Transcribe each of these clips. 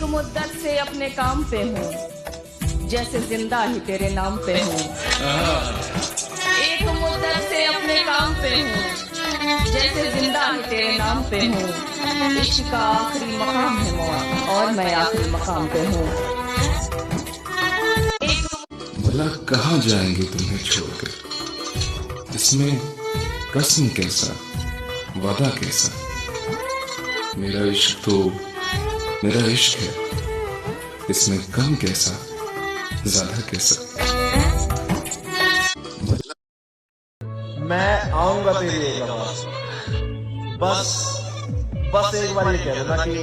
एक मुद्दत से अपने काम पे हूँ, जैसे जिंदा ही तेरे नाम पे हूँ। एक मुद्दत से अपने काम पे हूँ, जैसे जिंदा ही तेरे नाम पे हूँ। इश्क का आखिरी मकाम है मौत, और मैं आखिरी मकाम पे हूँ। भला कहाँ जाएंगे तुम्हें छोड़कर, इसमें कसम कैसा, वादा कैसा। मेरा इश्क तो मेरा इश्क है, इसमें कम कैसा, ज्यादा कैसा। मैं आऊंगा तेरी एक आवाज, बस बस एक बार ये कह देना कि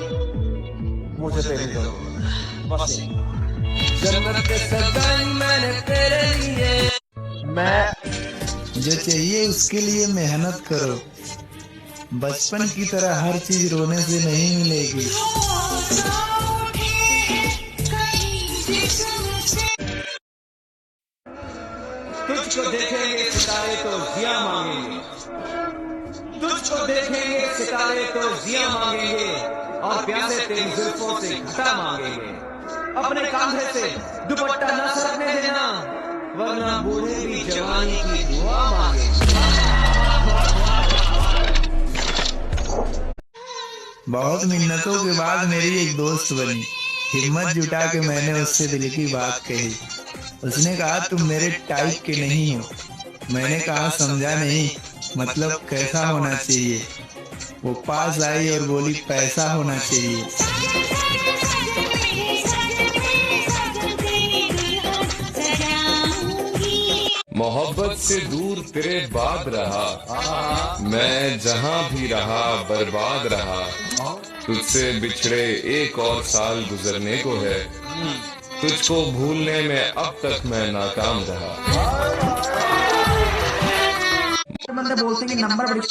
मुझे तेरी जरूरत, बस जन्नत के सजाई मैंने तेरे लिए। मैं जो चाहिए उसके लिए मेहनत करो, बचपन की तरह हर चीज रोने से नहीं मिलेगी। तुझको देखेंगे सितारे तो जिया मांगेंगे, तुझको देखेंगे सितारे तो जिया मांगेंगे, और प्यासे तेरी जुल्फों से घटा मांगेंगे। अपने कंधे से दुपट्टा न सरकने देना, वरना बूढ़े भी जवानी की दुआ मांगेंगे। बहुत मिन्नतों के बाद मेरी एक दोस्त बनी, हिम्मत जुटा के मैंने उससे दिल की बात कही। उसने कहा तुम मेरे टाइप के नहीं हो। मैंने कहा समझा नहीं, मतलब कैसा होना चाहिए। वो पास आई और बोली पैसा होना चाहिए। मोहब्बत से दूर तेरे बाद रहा, मैं जहां भी रहा बर्बाद रहा। तुझसे बिछड़े एक और साल गुजरने को है, तुझको भूलने में अब तक मैं नाकाम रहा। बंदे बोलते हैं कि नंबर बड़ी,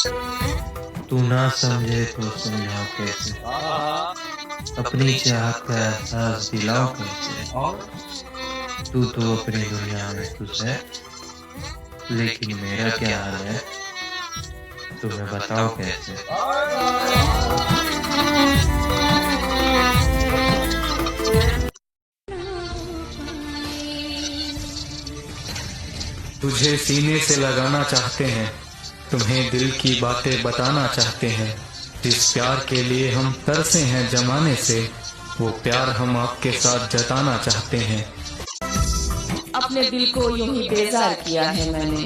तू ना समझे तो समझाओ कैसे, अपनी चाहत का एहसास दिलाओ कैसे। तू तो अपनी दुनिया में खुश है, लेकिन मेरा क्या हाल है तुम्हें बताओ कैसे। तुझे सीने से लगाना चाहते हैं, तुम्हें दिल की बातें बताना चाहते हैं। जिस प्यार के लिए हम तरसे हैं जमाने से, वो प्यार हम आपके साथ जताना चाहते हैं। अपने दिल को यूं ही बेजार किया है मैंने,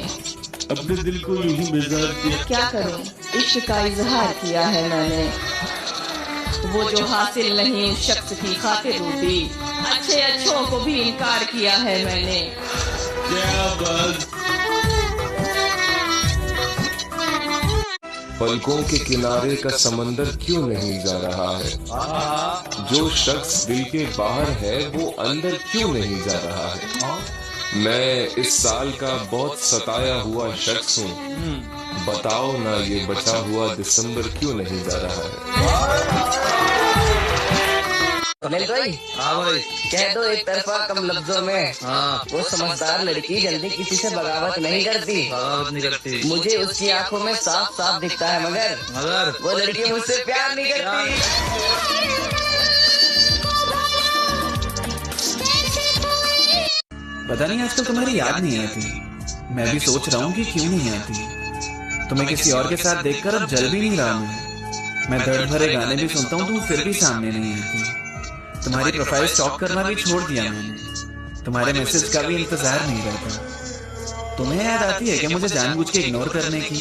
अपने दिल को यूं ही बेजार किया। क्या करूं, इश्क का इजहार किया है मैंने। वो जो हासिल नहीं उस शख्स की खातिर डूबी, अच्छे अच्छों को भी इनकार किया है मैंने। क्या बात। पलकों के किनारे का समंदर क्यों नहीं जा रहा है, जो शख्स दिल के बाहर है वो अंदर क्यों नहीं जा रहा है। मैं इस साल का बहुत सताया हुआ शख्स हूँ, बताओ ना ये बचा हुआ दिसंबर क्यों नहीं जा रहा है। अनिल भाई, हाँ भाई, कह दो एक तरफा कम लफ्जों में, हाँ वो समझदार लड़की जल्दी किसी से बगावत नहीं करती। बगावत नहीं करती। मुझे उसकी आंखों में साफ साफ दिखता है, मगर वो लड़की मुझसे प्यार नहीं करती। पता नहीं आजकल तुम्हारी याद नहीं आती। मैं भी सोच रहा हूँ कि क्यों नहीं आती। तुम्हें किसी और के साथ देखकर अब जल भी नहीं रहा हूँ। मैं दर्द भरे गाने भी सुनता हूँ, तुम फिर भी सामने नहीं आती। तुम्हारी प्रोफाइल स्टॉक करना भी छोड़ दिया मैंने, तुम्हारे मैसेज का भी इंतजार नहीं रहता। तुम्हें याद आती है कि मुझे जानबूझ के इग्नोर करने की,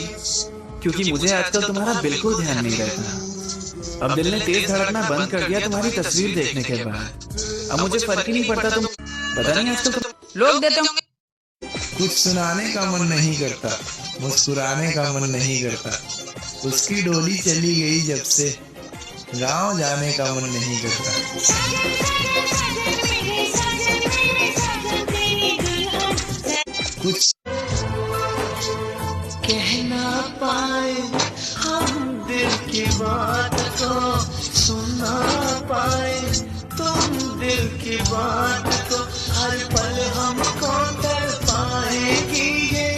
क्योंकि मुझे आजकल तुम्हारा बिल्कुल ध्यान नहीं रहता। अब दिल ने तेज धड़कना बंद कर दिया तुम्हारी तस्वीर देखने के बाद। अब मुझे फर्क ही नहीं पड़ता तुम, पता नहीं आजकल तुम लोग देते होंगे। कुछ सुनाने का मन नहीं करता, मुस्कुराने का मन नहीं करता। उसकी डोली चली गई जब से, गांव जाने का मन नहीं करता। कुछ कह ना पाए हम दिल की बात को, सुन ना पाए तुम दिल की बात को। हर पल हमको कर पाएगी ये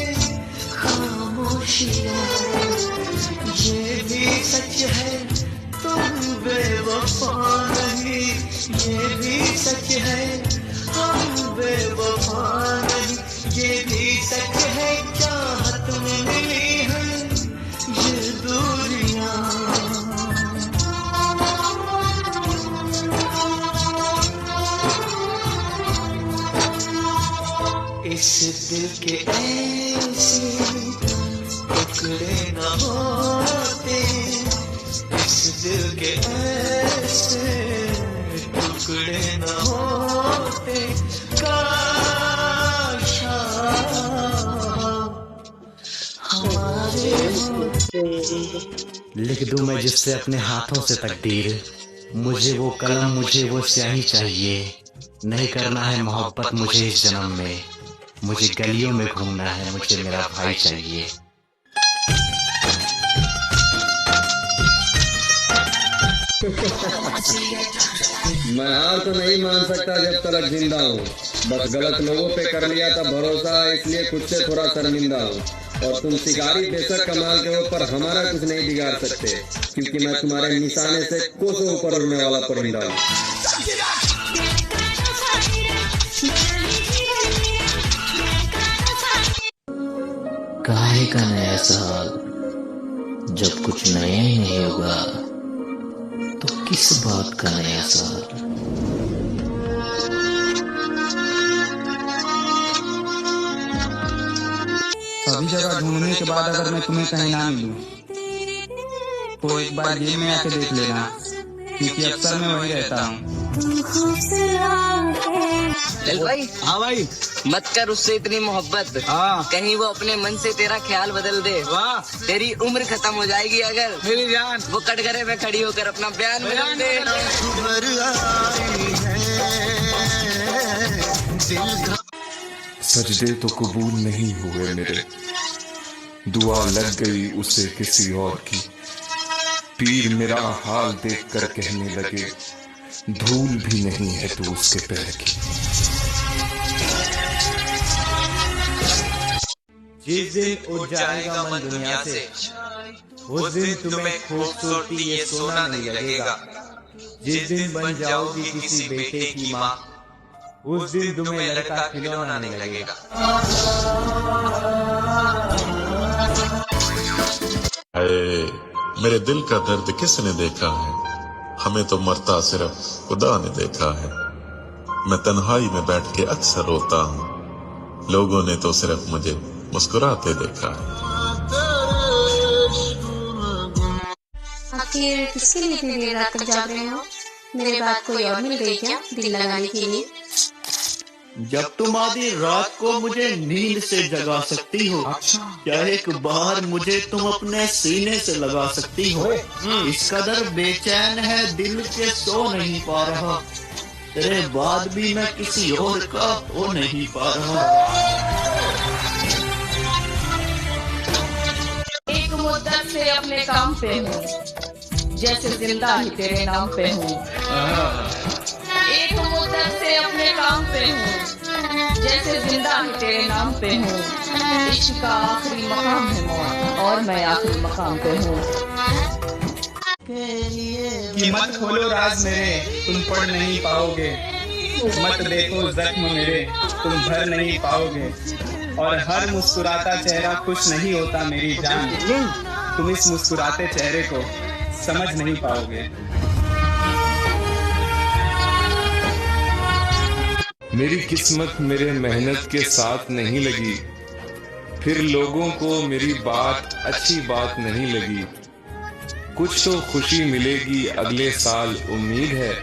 खामोशियाँ, ये भी सच है तुम बेवफा नहीं, ये भी सच है हम बेवफा नहीं, ये भी सच है चाहत में मिली है ये दूरियां। इस दिल के ऐसे टुकड़े न होते, इस दिल के ऐसे टुकड़े न होते, काश हमारे लिख दूं मैं जिससे अपने हाथों से तकदीर, मुझे वो कलम मुझे वो स्याही चाहिए, नहीं करना है मोहब्बत मुझे इस जन्म में, मुझे गलियों में घूमना है, मुझे मेरा भाई चाहिए। मैं हार तो नहीं मान सकता जब तक जिंदा हूँ, बस गलत लोगों पे कर लिया था भरोसा, इसलिए खुद से थोड़ा शर्मिंदा हूँ। और तुम शिकारी बेशक कमाल के हो पर हमारा कुछ नहीं बिगाड़ सकते, क्योंकि मैं तुम्हारे निशाने से कोसों ऊपर उड़ने वाला परिंदा हूँ। काहे का नया साल, जब कुछ नया ही नहीं होगा तो किस बात का नया साल। सभी जगह ढूंढने के बाद अगर मैं तुम्हें कहीं ना मिलूं तो एक बार जेल में आके देख लेना, क्योंकि अक्सर मैं वही रहता हूँ। चल भाई। हाँ भाई। मत कर उससे इतनी मोहब्बत, कहीं वो अपने मन से तेरा ख्याल बदल दे। वाह, तेरी उम्र खत्म हो जाएगी अगर मेरी जान वो कटघरे में खड़ी होकर अपना बयान बदल दे। सजदे तो कबूल नहीं हुए मेरे, दुआ लग गई उसे किसी और की, पीर मेरा हाल देखकर कहने लगे धूल भी नहीं है तू उसके पैर की। जिस दिन उठ जाएगा मन दुनिया से, उस दिन तुम्हें खूबसूरती ये सोना नहीं लगेगा। जिस दिन बन जाओगी किसी बेटे की माँ, उस दिन तुम्हें लड़का खिलौना नहीं लगेगा। मेरे दिल का दर्द किसने देखा है, हमें तो मरता सिर्फ खुदा ने देखा है। मैं तन्हाई में बैठ के अक्सर रोता हूँ, लोगों ने तो सिर्फ मुझे मुस्कुराते देखा है। आखिर किसके लिए इतनी देर रात तक जाग रहे हो? मेरे बाद कोई और मिल गई क्या दिल लगाने के लिए? जब तुम आधी रात को मुझे नींद से जगा सकती हो, क्या एक बार मुझे तुम अपने सीने से लगा सकती हो? इस कदर बेचैन है दिल के सो नहीं पा रहा, तेरे बाद भी मैं किसी और का हो नहीं पा रहा। एक मुद्दत से अपने काम पे हूँ, जैसे जिंदा ही तेरे नाम पे हूँ। एक मुद्दत से अपने काम पे हूँ, जैसे जिंदा ही तेरे नाम पे हूँ। इश्क का आखिरी मकाम है मौत, और मैं आखिरी मकाम पे हूँ। मत खोलो राज मेरे, तुम पढ़ नहीं पाओगे। मत देखो जख्म मेरे, तुम भर नहीं पाओगे। और हर मुस्कुराता चेहरा खुश नहीं होता मेरी जान, तुम इस मुस्कुराते चेहरे को समझ नहीं पाओगे। मेरी किस्मत मेरे मेहनत के साथ नहीं लगी, फिर लोगों को मेरी बात अच्छी बात नहीं लगी। कुछ तो खुशी मिलेगी अगले साल उम्मीद है,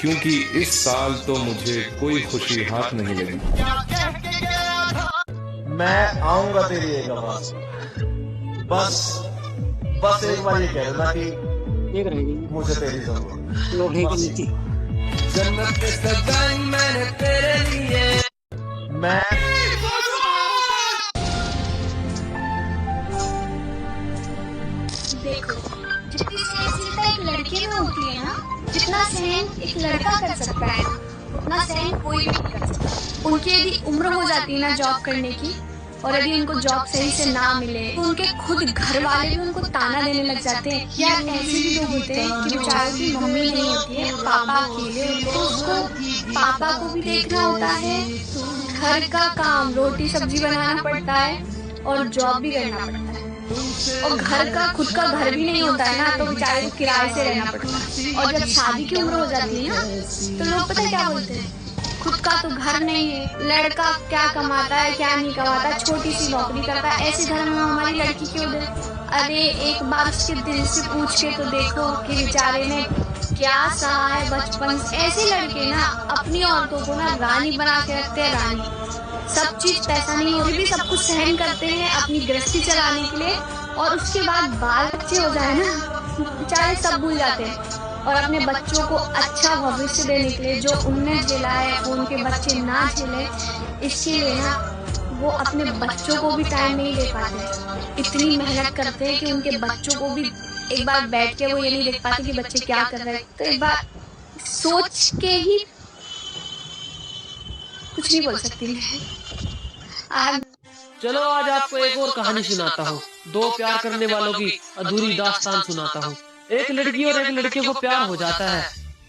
क्योंकि इस साल तो मुझे कोई खुशी हाथ नहीं लगी। मैं आऊंगा तेरी एक आवाज, बस एक बार ये कह देना कि मुझे तेरी जरूरत। जन्नत पे सजाई मैंने तेरे लिए, मैं देखो, जितनी सहनशीलता एक लड़के में होती है ना, जितना सहन एक लड़का कर सकता है, उतना सहन कोई भी नहीं कर सकता। उनकी यदि उम्र हो जाती है ना जॉब करने की, और यदि उनको जॉब सही से ना मिले तो उनके खुद घर वाले भी उनको ताना देने लग जाते हैं। यार ऐसे भी लोग होते हैं कि बेचारों की मम्मी नहीं होती है, पापा अकेले होते हैं, तो उसको पापा को भी देखना होता है, घर का काम रोटी सब्जी बनाना पड़ता है और जॉब भी करना पड़ता है, और घर का खुद का घर भी नहीं होता है ना, तो बेचारे को किराए से रहना पड़ता है। और जब शादी की उम्र हो जाती है ना, तो लोग पता है क्या बोलते हैं, खुद का तो घर नहीं है, लड़का क्या कमाता है क्या नहीं कमाता, छोटी सी नौकरी करता है, ऐसे घर में हमारी लड़की क्यों दे। अरे एक बार उसके दिल से पूछ के तो देखो कि बेचारे ने क्या सहा है बचपन से। ऐसे लड़के ना अपनी औरतों को ना रानी बना के रखते हैं, रानी। सब चीज पैसा नहीं हो भी सब कुछ सहन करते हैं अपनी गृहस्थी चलाने के लिए, और उसके बाद बाल बच्चे हो जाए ना, बेचारे सब भूल जाते हैं। और अपने बच्चों को अच्छा भविष्य देने के लिए जो उनने झेला है वो उनके बच्चे ना झेले, इसके लिए ना वो अपने बच्चों को भी टाइम नहीं दे पाते। इतनी मेहनत करते हैं कि उनके बच्चों को भी एक बार बैठ के वो ये नहीं देख पाते कि बच्चे क्या कर रहे हैं। तो एक बार सोच के ही कुछ नहीं बोल सकती मैं। चलो आज आपको एक और कहानी सुनाता हूँ। दो प्यार करने वालों की अधूरी दास्तान सुनाता हूँ। एक लड़की और एक लड़के को प्यार हो जाता है।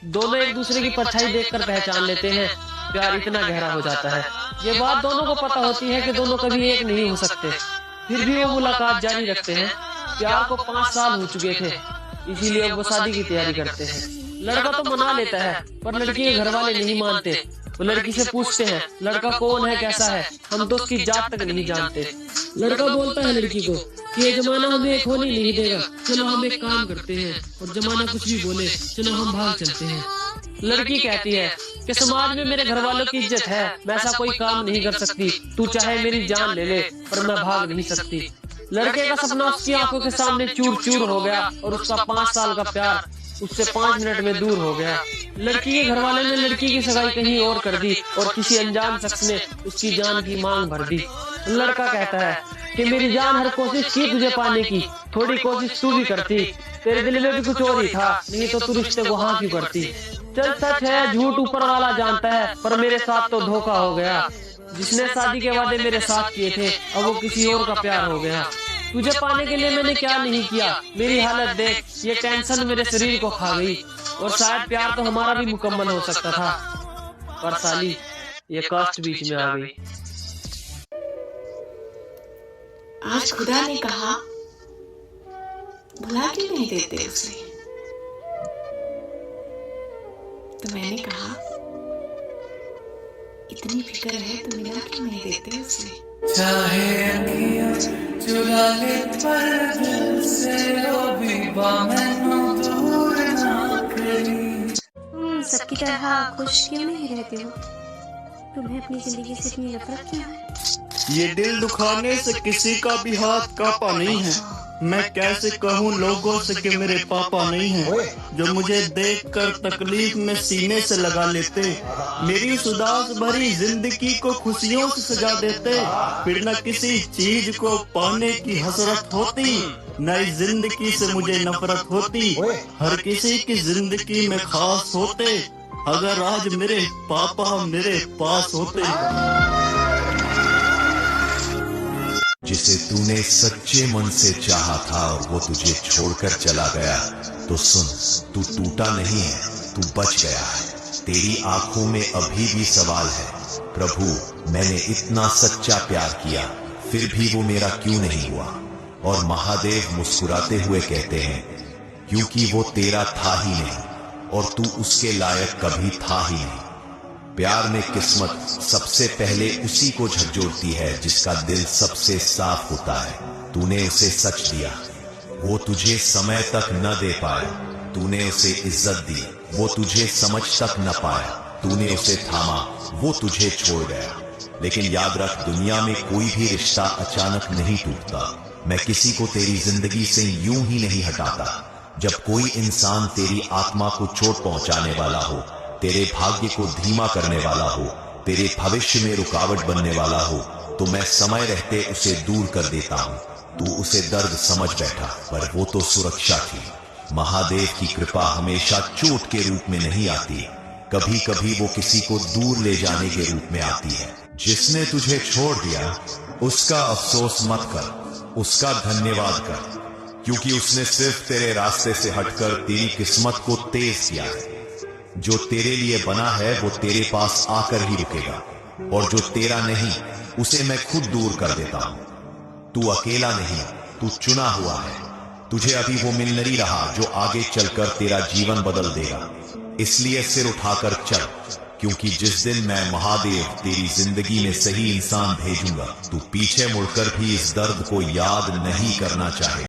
दोनों एक दूसरे की परछाई देखकर पहचान लेते हैं। प्यार इतना गहरा हो जाता है, ये बात दोनों को पता होती है कि दोनों कभी एक नहीं हो सकते। फिर भी वो मुलाकात जारी रखते हैं। प्यार को 5 साल हो चुके थे, इसीलिए वो शादी की तैयारी करते हैं। लड़का तो मना लेता है, पर लड़की के घर वाले नहीं मानते। वो लड़की से पूछते हैं लड़का कौन है, कैसा है, हम तो उसकी जात तक नहीं जानते। लड़का बोलता है लड़की को कि ये जमाना हमें एक होने नहीं देगा, चलो हम एक काम करते हैं, और जमाना कुछ भी बोले चलो हम भाग चलते हैं। लड़की कहती है कि समाज में मेरे घर वालों की इज्जत है, मैं ऐसा कोई काम नहीं कर सकती, तू चाहे मेरी जान ले ले पर मैं भाग नहीं सकती। लड़के का सपना उसकी आंखों के सामने चूर चूर हो गया, और उसका 5 साल का प्यार उससे 5 मिनट में दूर हो गया। लड़की के घर वाले ने लड़की की सगाई कहीं और कर दी, और किसी अनजान शख्स ने उसकी जान की मांग भर दी। लड़का कहता है कि मेरी जान हर कोशिश की तुझे पाने की, थोड़ी कोशिश तू भी करती, तेरे दिल में भी कुछ और ही था, नहीं तो तू रिश्ते को हाँ क्यों करती। चल सच है झूठ ऊपर वाला जानता है, पर मेरे साथ तो धोखा हो गया। जिसने शादी के वादे मेरे साथ किए थे, अब वो किसी और का प्यार हो गया। तुझे पाने के लिए मैंने क्या नहीं किया, मेरी हालत देख, ये टेंशन मेरे शरीर को खा गई। और शायद प्यार तो हमारा भी मुकम्मल हो सकता था, पर साली ये कास्ट बीच में आ गई। आज खुदा ने कहा भुला क्यों नहीं देते उसे, तो मैंने कहा इतनी फिक्र है तो मिला क्यों नहीं देते उसे। चाहे अखियां चुरा ले पर दिल से वो भी बामैनू दूर ना करी। तुम सबकी तरह खुश क्यों नहीं रहते हो, तुम्हें अपनी जिंदगी से इतनी नफरत क्यों है। ये दिल दुखाने से किसी का भी हाथ कांपा नहीं है। मैं कैसे कहूँ लोगों से कि मेरे पापा नहीं हैं, जो मुझे देखकर तकलीफ में सीने से लगा लेते, मेरी इस उदास भरी जिंदगी को खुशियों से सजा देते। फिर न किसी चीज को पाने की हसरत होती, न इस जिंदगी से मुझे नफरत होती। हर किसी की जिंदगी में खास होते, अगर आज मेरे पापा मेरे पास होते। जिसे तूने सच्चे मन से चाहा था और वो तुझे छोड़कर चला गया, तो सुन, तू टूटा नहीं है, तू बच गया है। तेरी आंखों में अभी भी सवाल है, प्रभु मैंने इतना सच्चा प्यार किया, फिर भी वो मेरा क्यों नहीं हुआ। और महादेव मुस्कुराते हुए कहते हैं, क्योंकि वो तेरा था ही नहीं और तू उसके लायक कभी था ही नहीं। प्यार में किस्मत सबसे पहले उसी को झकझोरती है जिसका दिल सबसे साफ होता है। तूने उसे सच दिया, वो तुझे समय तक न दे पाया। तूने उसे इज्जत दी, वो तुझे समझ तक न पाया। तूने उसे थामा, वो तुझे छोड़ गया। लेकिन याद रख, दुनिया में कोई भी रिश्ता अचानक नहीं टूटता। मैं किसी को तेरी जिंदगी से यूं ही नहीं हटाता। जब कोई इंसान तेरी आत्मा को चोट पहुंचाने वाला हो, तेरे भाग्य को धीमा करने वाला हो, तेरे भविष्य में रुकावट बनने वाला हो, तो मैं समय रहते उसे दूर कर देता हूँ। तू उसे दर्द समझ बैठा, पर वो तो सुरक्षा थी। महादेव की कृपा हमेशा चोट के रूप में नहीं आती, कभी कभी वो किसी को दूर ले जाने के रूप में आती है। जिसने तुझे छोड़ दिया उसका अफसोस मत कर, उसका धन्यवाद कर, क्योंकि उसने सिर्फ तेरे रास्ते से हटकर तेरी किस्मत को तेज किया है। जो तेरे लिए बना है वो तेरे पास आकर ही रुकेगा, और जो तेरा नहीं उसे मैं खुद दूर कर देता हूं। तू अकेला नहीं, तू चुना हुआ है। तुझे अभी वो मिल नहीं रहा जो आगे चलकर तेरा जीवन बदल देगा। इसलिए सिर उठाकर चल, क्योंकि जिस दिन मैं महादेव तेरी जिंदगी में सही इंसान भेजूंगा, तू पीछे मुड़कर भी इस दर्द को याद नहीं करना चाहे।